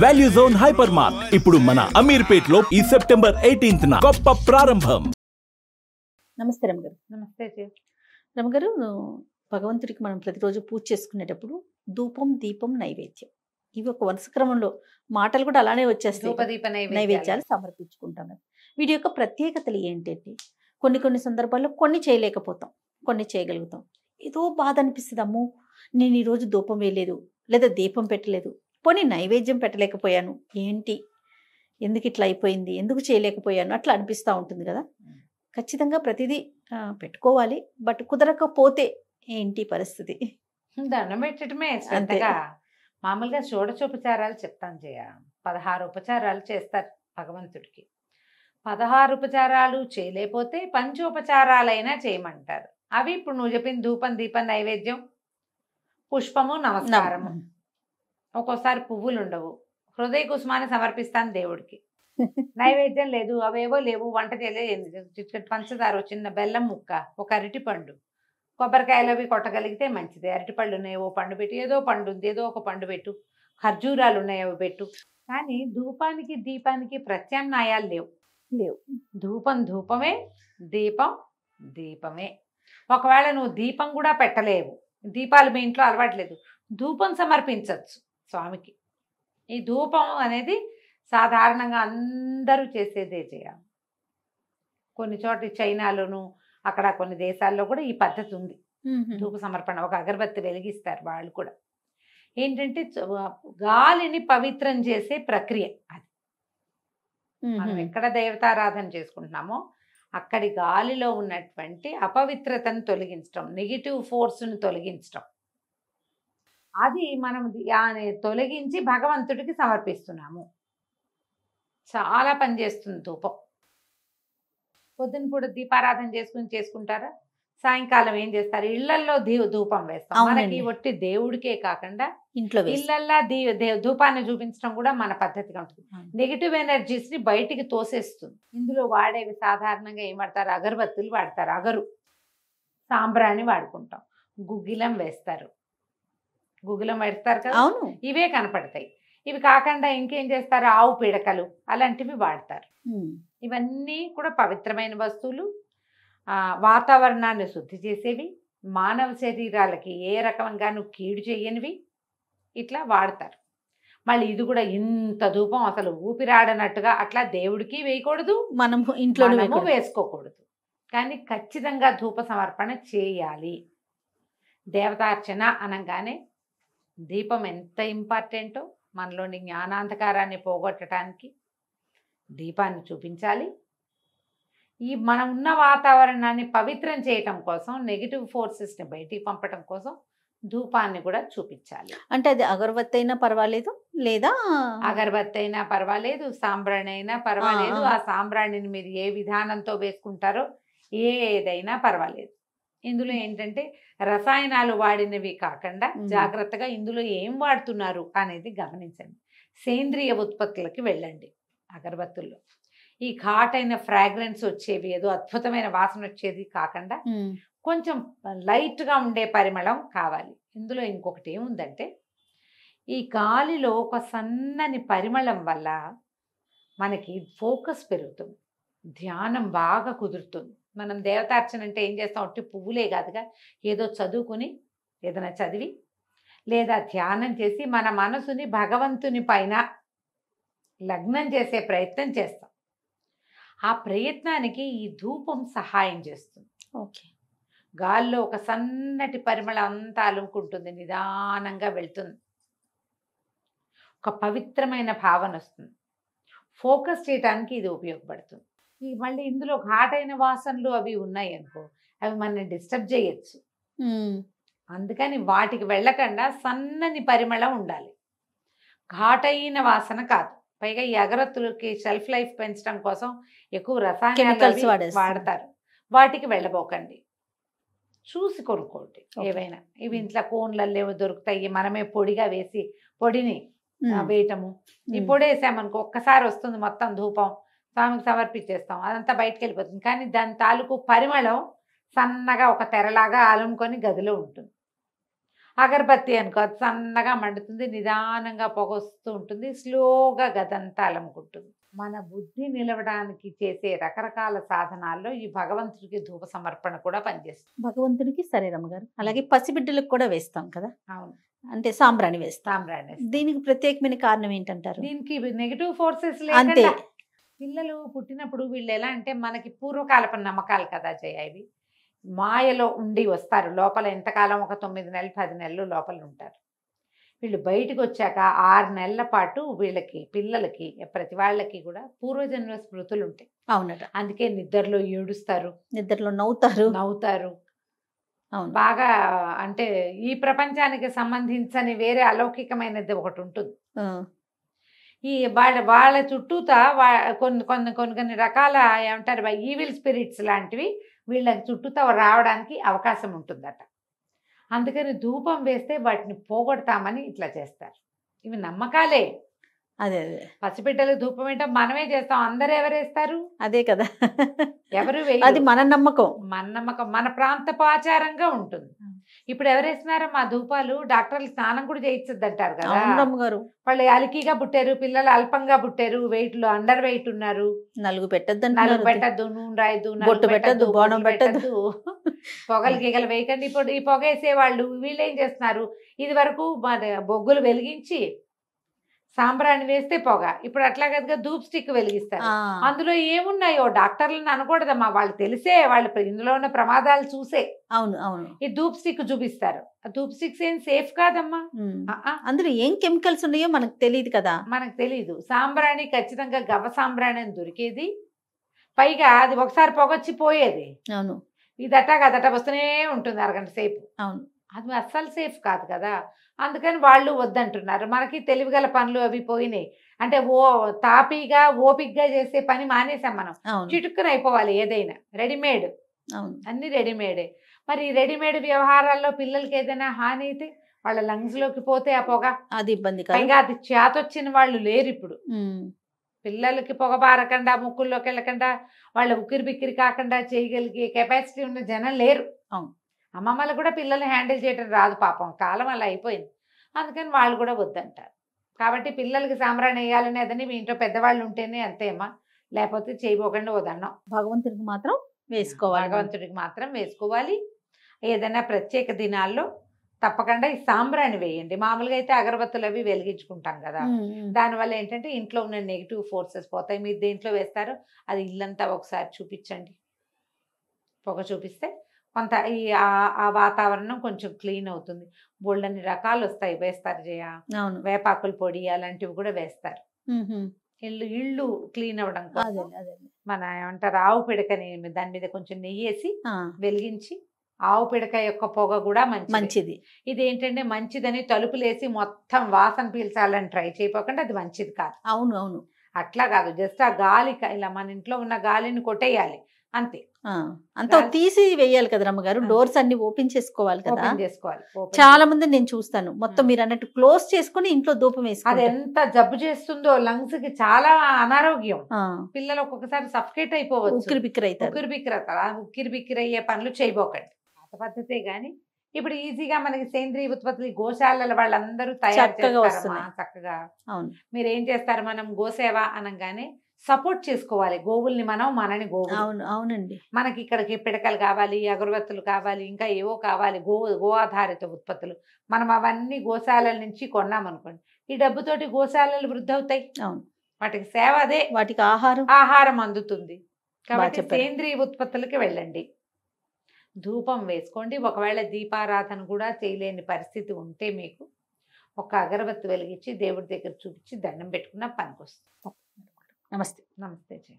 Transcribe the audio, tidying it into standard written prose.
Value zone hyper mart ఇప్పుడు మన అమీర్పేట్ లో ఈ సెప్టెంబర్ 18th గొప్ప ప్రారంభం. నమస్తే రమగారు. నమస్తే జీ. రమగారు, భగవంతుడికి మనం ప్రతిరోజు పూజ చేసుకునేటప్పుడు ధూపం, దీపం, నైవేద్యం ఇవి ఒక వరుస క్రమంలో మాటలు కూడా అలానే వచ్చేస్తాయి. ధూపదీప నైవేద్యాలు సమర్పించుకుంటాం కదా. వీటి యొక్క ప్రత్యేకతలు ఏంటంటే కొన్ని సందర్భాల్లో కొన్ని చేయలేకపోతాం, కొన్ని చేయగలుగుతాం. ఏదో బాధ అనిపిస్తుంది, అమ్మో నేను ఈరోజు ధూపం వేయలేదు లేదా దీపం పెట్టలేదు, పోనీ నైవేద్యం పెట్టలేకపోయాను, ఏంటి ఎందుకు ఇట్లా అయిపోయింది, ఎందుకు చేయలేకపోయాను అట్లా అనిపిస్తూ ఉంటుంది కదా. ఖచ్చితంగా ప్రతిదీ పెట్టుకోవాలి, బట్ కుదరకపోతే ఏంటి పరిస్థితి? దండం పెట్టడమే శ్రద్ధగా. మామూలుగా షోడశోపచారాలు చెప్తాను జయ. 16 ఉపచారాలు చేస్తారు భగవంతుడికి. 16 ఉపచారాలు చేయలేకపోతే పంచోపచారాలైనా చేయమంటారు. అవి ఇప్పుడు నువ్వు చెప్పిన ధూపం, దీపం, నైవేద్యం, పుష్పము, నమస్కారము. ఒక్కోసారి పువ్వులు ఉండవు, హృదయ కుసుమాన్ని సమర్పిస్తాను దేవుడికి. నైవేద్యం లేదు, అవేవో లేవు, వంట చేయలేదు, పంచదార, చిన్న బెల్లం ముక్క, ఒక అరటిపండు, కొబ్బరికాయలు అవి కొట్టగలిగితే మంచిది. అరటిపళ్ళు ఉన్నాయి, ఓ పండు పెట్టు, ఏదో పండు ఉంది ఏదో ఒక పండు పెట్టు, ఖర్జూరాలు ఉన్నాయి అవి పెట్టు. కానీ ధూపానికి దీపానికి ప్రత్యామ్నాయాలు లేవు. ధూపం ధూపమే, దీపం దీపమే. ఒకవేళ నువ్వు దీపం కూడా పెట్టలేవు, దీపాలు మీ ఇంట్లో అలవాట్లేదు, ధూపం సమర్పించవచ్చు స్వామికి. ఈ ధూపం అనేది సాధారణంగా అందరూ చేసేదే చేయాలి. కొన్ని చోట్ల చైనాలోను అక్కడ కొన్ని దేశాల్లో కూడా ఈ పద్ధతి ఉంది. ధూప సమర్పణ, ఒక అగరబత్తి వెలిగిస్తారు వాళ్ళు కూడా. ఏంటంటే గాలిని పవిత్రం చేసే ప్రక్రియ అది. మనం ఎక్కడ దేవతారాధన చేసుకుంటున్నామో అక్కడి గాలిలో ఉన్నటువంటి అపవిత్రతను తొలగించడం, నెగిటివ్ ఫోర్స్ను తొలగించడం, అది మనం తొలగించి భగవంతుడికి సమర్పిస్తున్నాము. చాలా పనిచేస్తుంది ధూపం. పొద్దున పూట దీపారాధన చేసుకుంటారా, సాయంకాలం ఏం చేస్తారు, ఇళ్లల్లో ధూపం వేస్తాం. మనకి ఒట్టి దేవుడికే కాకుండా ఇళ్లల్లా ధూపాన్ని చూపించడం కూడా మన పద్ధతిగా ఉంటుంది. నెగిటివ్ ఎనర్జీస్ ని బయటికి తోసేస్తుంది. ఇందులో వాడేవి సాధారణంగా ఏం వాడతారు, అగరబత్తులు వాడతారు, అగరు, సాంబ్రాణి వాడుకుంటాం, గుగ్గిలం వేస్తారు, గుగ్గిలం వేస్తారు కదా, ఇవే కనపడతాయి. ఇవి కాకుండా ఇంకేం చేస్తారు, ఆవు పిడకలు అలాంటివి వాడతారు. ఇవన్నీ కూడా పవిత్రమైన వస్తువులు, వాతావరణాన్ని శుద్ధి చేసేవి, మానవ శరీరాలకి ఏ రకంగానూ కీడు చేయనివి, ఇట్లా వాడతారు. మళ్ళీ ఇది కూడా ఇంత ధూపం అసలు ఊపిరాడనట్టుగా అట్లా దేవుడికి వేయకూడదు, మనము ఇంట్లో వేసుకోకూడదు. కానీ ఖచ్చితంగా ధూప సమర్పణ చేయాలి. దేవతార్చన అనగానే దీపం ఎంత ఇంపార్టెంటో, మనలోని జ్ఞానాంధకారాన్ని పోగొట్టడానికి దీపాన్ని చూపించాలి. ఈ మనం ఉన్న వాతావరణాన్ని పవిత్రం చేయటం కోసం, నెగిటివ్ ఫోర్సెస్ని బయటికి పంపటం కోసం ధూపాన్ని కూడా చూపించాలి. అంటే అది అగరబత్తి అయినా పర్వాలేదు, లేదా అగరబత్తి అయినా పర్వాలేదు, సాంబ్రాణి అయినా పర్వాలేదు. ఆ సాంబ్రాణిని మీరు ఏ విధానంతో వేసుకుంటారో ఏదైనా పర్వాలేదు. ఇందులో ఏంటంటే రసాయనాలు వాడినవి కాకుండా జాగ్రత్తగా ఇందులో ఏం వాడుతున్నారు అనేది గమనించండి. సేంద్రియ ఉత్పత్తులకి వెళ్ళండి. అగరబత్తుల్లో ఈ ఘాట్ అయిన ఫ్రాగ్రెన్స్ వచ్చేవి, ఏదో అద్భుతమైన వాసన వచ్చేది కాకుండా కొంచెం లైట్గా ఉండే పరిమళం కావాలి. ఇందులో ఇంకొకటి ఏముందంటే, ఈ గాలిలో ఒక సన్నని పరిమళం వల్ల మనకి ఫోకస్ పెరుగుతుంది, ధ్యానం బాగా కుదురుతుంది. మనం దేవతార్చన అంటే ఏం చేస్తాం, ఒట్టి పువ్వులే కాదుగా, ఏదో చదువుకుని ఏదైనా చదివి లేదా ధ్యానం చేసి మన మనసుని భగవంతుని పైన లగ్నం చేసే ప్రయత్నం చేస్తాం. ఆ ప్రయత్నానికి ఈ ధూపం సహాయం చేస్తుంది. ఓకే, గాల్లో ఒక సన్నటి పరిమళం అంతా అలుముకుంటుంది, నిదానంగా వెళ్తుంది, ఒక పవిత్రమైన భావన వస్తుంది. ఫోకస్ చేయడానికి ఇది ఉపయోగపడుతుంది. మళ్ళీ ఇందులో ఘాటైన వాసనలు అవి ఉన్నాయి అనుకో, అవి మనల్ని డిస్టర్బ్ చేయొచ్చు. అందుకని వాటికి వెళ్ళకుండా సన్నని పరిమళం ఉండాలి, ఘాటైన వాసన కాదు. పైగా ఈ అగరత్తులకి షెల్ఫ్ లైఫ్ పెంచడం కోసం ఎక్కువ రసాయనాలు వాడతారు, వాటికి వెళ్ళబోకండి. చూసి కొనుక్కోండి ఏవైనా. ఇవి ఇంట్లో కోన్లలో దొరుకుతాయి, మనమే పొడిగా వేసి పొడిని వేయటము. ఈ పొడి వేసామనుకో ఒక్కసారి వస్తుంది మొత్తం ధూపం, స్వామికి సమర్పించేస్తాం, అదంతా బయటకు వెళ్ళిపోతుంది. కానీ దాని తాలూకు పరిమళం సన్నగా ఒక తెరలాగా అలుముకొని గదిలో ఉంటుంది. అగరబత్తి అనుకో, అది సన్నగా మండుతుంది, నిదానంగా పొగ వస్తూ ఉంటుంది, స్లోగా గదంతా అలముకుంటుంది. మన బుద్ధి నిలవడానికి చేసే రకరకాల సాధనాల్లో ఈ భగవంతుడికి ధూప సమర్పణ కూడా పనిచేస్తుంది. భగవంతుడికి సరే రమ్మగారు. అలాగే పసిబిడ్డలకు కూడా వేస్తాం కదా, అవును, అంటే సాంబ్రాణి వేస్తాం. సాంబ్రాణి. దీనికి ప్రత్యేకమైన కారణం ఏంటంటారు? దీనికి నెగిటివ్ ఫోర్సెస్ అంతే. లేకుండా పిల్లలు పుట్టినప్పుడు వీళ్ళు ఎలా అంటే మనకి పూర్వకాలపు నమ్మకాలు కదా జయ, ఇవి మాయలో ఉండి వస్తారు లోపల. ఎంతకాలం, ఒక 9 నెలలు 10 నెలలు లోపల ఉంటారు. వీళ్ళు బయటకు వచ్చాక 6 నెలల పాటు వీళ్ళకి పిల్లలకి ప్రతి వాళ్ళకి కూడా పూర్వజన్మ స్మృతులు ఉంటాయి. అవునట. అందుకే నిద్రలో ఏడుస్తారు, నిద్రలో నవ్వుతారు. అవును. బాగా అంటే ఈ ప్రపంచానికి సంబంధించని వేరే అలౌకికమైనది ఒకటి ఉంటుంది. ఈ వాళ్ళ చుట్టూతా కొన్ని రకాల ఏమంటారు ఈవిల్ స్పిరిట్స్ లాంటివి వీళ్ళ చుట్టూతా రావడానికి అవకాశం ఉంటుందట. అందుకని ధూపం వేస్తే వాటిని పోగొడతామని ఇట్లా చేస్తారు. ఇవి నమ్మకాలే. అదే పసిబిడ్డలకు ధూపం ఏంటో మనమే చేస్తాం, అందరూ ఎవరేస్తారు? అదే కదా, ఎవరు అది మన నమ్మకం. మన నమ్మకం, మన ప్రాంతపు ఆచారంగా ఉంటుంది. ఇప్పుడు ఎవరేస్తున్నారో మా ధూపాలు డాక్టర్లు స్నానం కూడా చేయించద్దు అంటారు కదా. గారు వాళ్ళు అలికిగా పుట్టారు, పిల్లలు అల్పంగా పుట్టారు, వెయిట్ లో అండర్ వెయిట్ ఉన్నారు, నలుగు పెట్టద్దు, నలుగు పెట్టద్దు, నూనె రాయద్దు, బొట్టు పెట్టద్దు, బోనం పెట్టద్దు, పొగలు గీగలు వేయకండి. ఇప్పుడు ఈ పొగ వేసే వాళ్ళు వీళ్ళు ఏం చేస్తున్నారు, ఇది వరకు బొగ్గులు వెలిగించి సాంబ్రాణి వేస్తే పొగ, ఇప్పుడు అట్లా కదా ధూప్ స్టిక్ వెలిగిస్తారు. అందులో ఏమున్నాయో డాక్టర్లను అనకూడదమ్మా, వాళ్ళు తెలిసే, వాళ్ళు ఇందులో ఉన్న ప్రమాదాలు చూసే అవును ఈ ధూప్ స్టిక్ చూపిస్తారు. ఆ ధూప్ స్టిక్స్ ఏం సేఫ్ కాదమ్మా. అందులో ఏం కెమికల్స్ ఉన్నాయో మనకు తెలియదు కదా. మనకు తెలీదు. సాంబ్రాణి ఖచ్చితంగా గవ సాంబ్రాణి అని దొరికేది, పైగా అది ఒకసారి పొగొచ్చి పోయేది. అవును. ఇదట కదట వస్తూనే ఉంటుంది అరగంట సేపు. అవును. అది అస్సలు సేఫ్ కాదు కదా. అందుకని వాళ్ళు వద్దంటున్నారు. మనకి తెలివిగల పనులు అవి పోయినాయి అంటే తాపీగా ఓపిక్గా చేసే పని మానేసాం మనం. చిటుక్కున అయిపోవాలి ఏదైనా, రెడీమేడ్. అన్ని రెడీమేడే. మరి రెడీమేడ్ వ్యవహారాల్లో పిల్లలకి ఏదైనా హాని అయితే వాళ్ళ లంగ్స్ లోకి పోతే ఆ పొగ, అది ఇబ్బంది. పైగా అది చేతొచ్చిన వాళ్ళు లేరు ఇప్పుడు. పిల్లలకి పొగ బారకుండా, ముక్కుల్లోకి వెళ్ళకుండా, వాళ్ళ ఉక్కిరి బిక్కిరి కాకుండా చేయగలిగే కెపాసిటీ ఉన్న జనం లేరు. అమ్మమ్మలు కూడా పిల్లల్ని హ్యాండిల్ చేయడం రాదు పాపం, కాలం అలా అయిపోయింది. అందుకని వాళ్ళు కూడా వద్దంటారు. కాబట్టి పిల్లలకి సాంబ్రాణి వేయాలనేదని మీ ఇంట్లో పెద్దవాళ్ళు ఉంటేనే అంతేమ్మా, లేకపోతే చేయబోకుండా వదన్నాం. భగవంతుడికి మాత్రం వేసుకోవాలి. భగవంతుడికి మాత్రం వేసుకోవాలి. ఏదైనా ప్రత్యేక దినాల్లో తప్పకుండా ఈ సాంబ్రాణి వేయండి. మామూలుగా అయితే అగరబత్తులు అవి వెలిగించుకుంటాం కదా, దానివల్ల ఏంటంటే ఇంట్లో ఉన్న నెగిటివ్ ఫోర్సెస్ పోతాయి. మీరు దేంట్లో వేస్తారో అది ఇల్లంతా ఒకసారి చూపించండి. పొగ చూపిస్తే కొంత ఆ వాతావరణం కొంచెం క్లీన్ అవుతుంది. బోల్డన్ని రకాలు వస్తాయి వేస్తారు జయ. వేపాకుల పొడి అలాంటివి కూడా వేస్తారు. ఇళ్ళు క్లీన్ అవ్వడం కోసం మన ఏమంటారు ఆవు పిడకని దాని మీద కొంచెం నెయ్యేసి వెలిగించి, ఆవు పిడక యొక్క పొగ కూడా మంచిది. ఇది ఏంటంటే మంచిదని తలుపులేసి మొత్తం వాసన పీల్చాలని ట్రై చేయపోకుండా, అది మంచిది కాదు. అవును. అట్లా కాదు, జస్ట్ ఆ గాలి ఇలా మన ఇంట్లో ఉన్న గాలిని కొట్టేయాలి అంతే. అంతా తీసి వేయాలి కదా రమ్మగారు. డోర్స్ అన్ని ఓపెన్ చేసుకోవాలి కదా. చేసుకోవాలి. చాలా మంది నేను చూస్తాను మొత్తం మీరు అన్నట్టు క్లోజ్ చేసుకుని ఇంట్లో ధూపం వేసి, అది ఎంత జబ్బు చేస్తుందో లంగ్స్ కి, చాలా అనారోగ్యం. పిల్లలు ఒక్కొక్కసారి సఫకేట్ అయిపోవచ్చు, ఉక్కిరి బిక్కిరి అయ్యే పనులు చేయబోకండి. పాత పద్ధతే గాని ఇప్పుడు ఈజీగా మనకి సేంద్రియ ఉత్పత్తులు గోశాలల వాళ్ళందరూ తయారు చేస్తారు చక్కగా. మీరు ఏం చేస్తారు, మనం గోసేవ అనగానే సపోర్ట్ చేసుకోవాలి గోవుల్ని, మనం మనని గోవులు. అవునండి. మనకి ఇక్కడికి పిడకలు కావాలి, అగరబత్తులు కావాలి, ఇంకా ఏవో కావాలి, గో ఆధారిత ఉత్పత్తులు. మనం అవన్నీ గోశాలల నుంచి కొన్నామనుకోండి, ఈ డబ్బుతోటి గోశాలలు వృద్ధి అవుతాయి. వాటికి సేవ అదే, వాటికి ఆహారం అందుతుంది. కాబట్టి సేంద్రియ ఉత్పత్తులకి వెళ్ళండి, ధూపం వేసుకోండి. ఒకవేళ దీపారాధన కూడా చేయలేని పరిస్థితి ఉంటే మీకు ఒక అగరబత్తి వెలిగించి దేవుడి దగ్గర చూపించి దండం పెట్టుకున్న పనికొస్తుంది. నమస్తే. నమస్తే జయ.